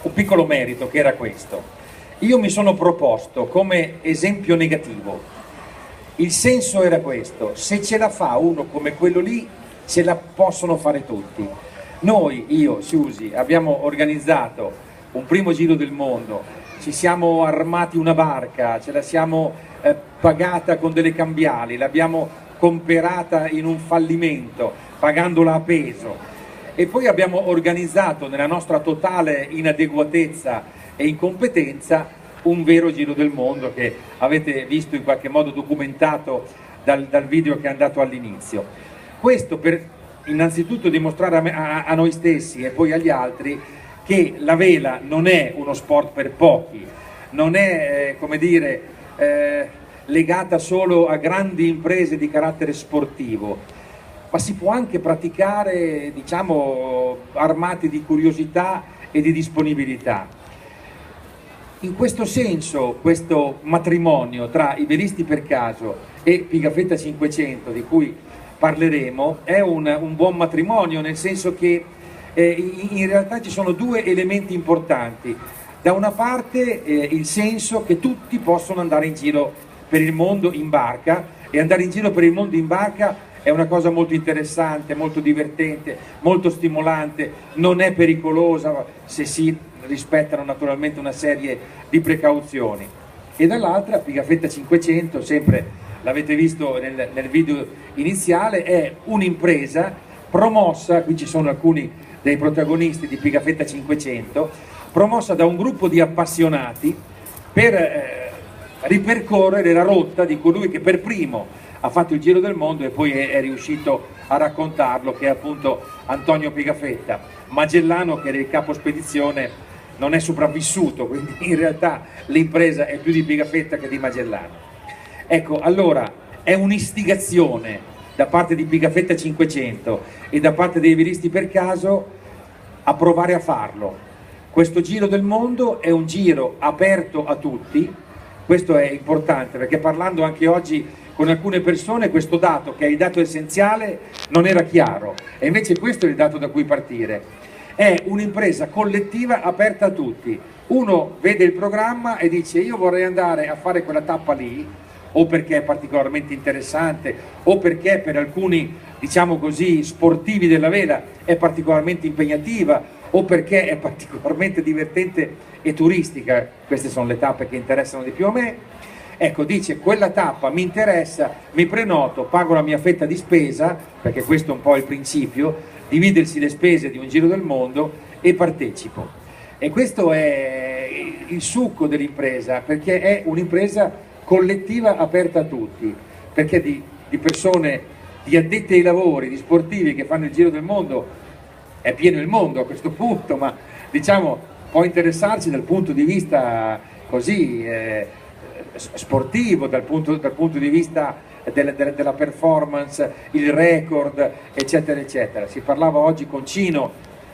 un piccolo merito che era questo. Io mi sono proposto come esempio negativo, il senso era questo: se ce la fa uno come quello lì, ce la possono fare tutti. Noi, io, Siusi, abbiamo organizzato un primo giro del mondo, ci siamo armati una barca, ce la siamo pagata con delle cambiali, l'abbiamo comperata in un fallimento, pagandola a peso, e poi abbiamo organizzato nella nostra totale inadeguatezza e incompetenza un vero giro del mondo che avete visto in qualche modo documentato dal video che è andato all'inizio. Questo per innanzitutto dimostrare a noi stessi e poi agli altri che la vela non è uno sport per pochi, non è come dire legata solo a grandi imprese di carattere sportivo, ma si può anche praticare, diciamo, armati di curiosità e di disponibilità. In questo senso, questo matrimonio tra i velisti per caso e Pigafetta 500, di cui parleremo, è un buon matrimonio, nel senso che in realtà ci sono due elementi importanti. Da una parte il senso che tutti possono andare in giro per il mondo in barca, e andare in giro per il mondo in barca è una cosa molto interessante, molto divertente, molto stimolante, non è pericolosa se si rispettano naturalmente una serie di precauzioni. E dall'altra Pigafetta 500, sempre l'avete visto nel video iniziale, è un'impresa promossa, qui ci sono alcuni dei protagonisti di Pigafetta 500, promossa da un gruppo di appassionati per ripercorrere la rotta di colui che per primo ha fatto il giro del mondo e poi è riuscito a raccontarlo, che è appunto Antonio Pigafetta. Magellano, che era il capo spedizione, non è sopravvissuto, quindi in realtà l'impresa è più di Pigafetta che di Magellano. Ecco, allora è un'istigazione da parte di Pigafetta 500 e da parte dei velisti per caso a provare a farlo. Questo giro del mondo è un giro aperto a tutti, questo è importante, perché parlando anche oggi con alcune persone questo dato, che è il dato essenziale, non era chiaro, e invece questo è il dato da cui partire. È un'impresa collettiva aperta a tutti. Uno vede il programma e dice: io vorrei andare a fare quella tappa lì, o perché è particolarmente interessante, o perché per alcuni, diciamo così, sportivi della vela è particolarmente impegnativa, o perché è particolarmente divertente e turistica. Queste sono le tappe che interessano di più a me. Ecco, dice: quella tappa mi interessa, mi prenoto, pago la mia fetta di spesa, perché questo è un po' il principio, dividersi le spese di un giro del mondo, e partecipo. E questo è il succo dell'impresa, perché è un'impresa collettiva aperta a tutti, perché di persone, di addetti ai lavori, di sportivi che fanno il giro del mondo, è pieno il mondo a questo punto, ma diciamo può interessarci dal punto di vista così sportivo, dal punto di vista della performance, il record, eccetera eccetera. Si parlava oggi con Cino,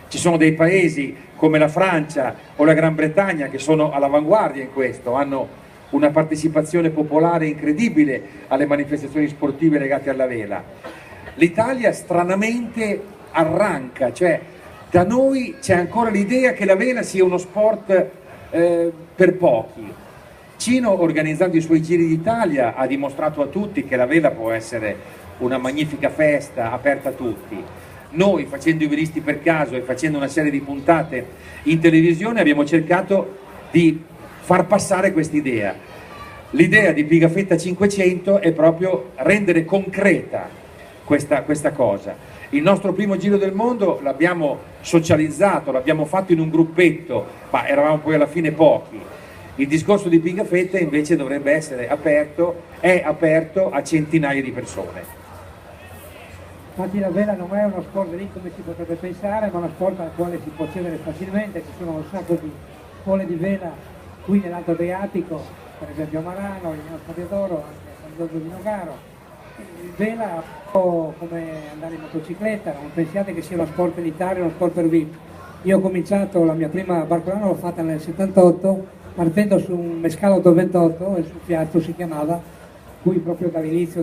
ci sono dei paesi come la Francia o la Gran Bretagna che sono all'avanguardia in questo, hanno una partecipazione popolare incredibile alle manifestazioni sportive legate alla vela. L'Italia stranamente arranca, cioè da noi c'è ancora l'idea che la vela sia uno sport per pochi. Cino, organizzando i suoi giri d'Italia, ha dimostrato a tutti che la vela può essere una magnifica festa aperta a tutti. Noi, facendo i velisti per caso e facendo una serie di puntate in televisione, abbiamo cercato di far passare quest'idea. L'idea di Pigafetta 500 è proprio rendere concreta questa cosa. Il nostro primo giro del mondo l'abbiamo socializzato, l'abbiamo fatto in un gruppetto, ma eravamo poi alla fine pochi. Il discorso di Pigafetta invece dovrebbe essere aperto, è aperto a centinaia di persone. Infatti la vela non è uno sport lì come si potrebbe pensare, ma uno sport al quale si può accedere facilmente. Ci sono un sacco di scuole di vela qui nell'Alto Adriatico, per esempio a Marano, in Sabbiadoro, anche a San Giorgio di Nogaro. Il vela è un po' come andare in motocicletta, non pensiate che sia uno sport elitario, uno sport per VIP. Io ho cominciato la mia prima barcolana, l'ho fatta nel 78, partendo su un Mescala 828, il suo piatto si chiamava, cui proprio dall'inizio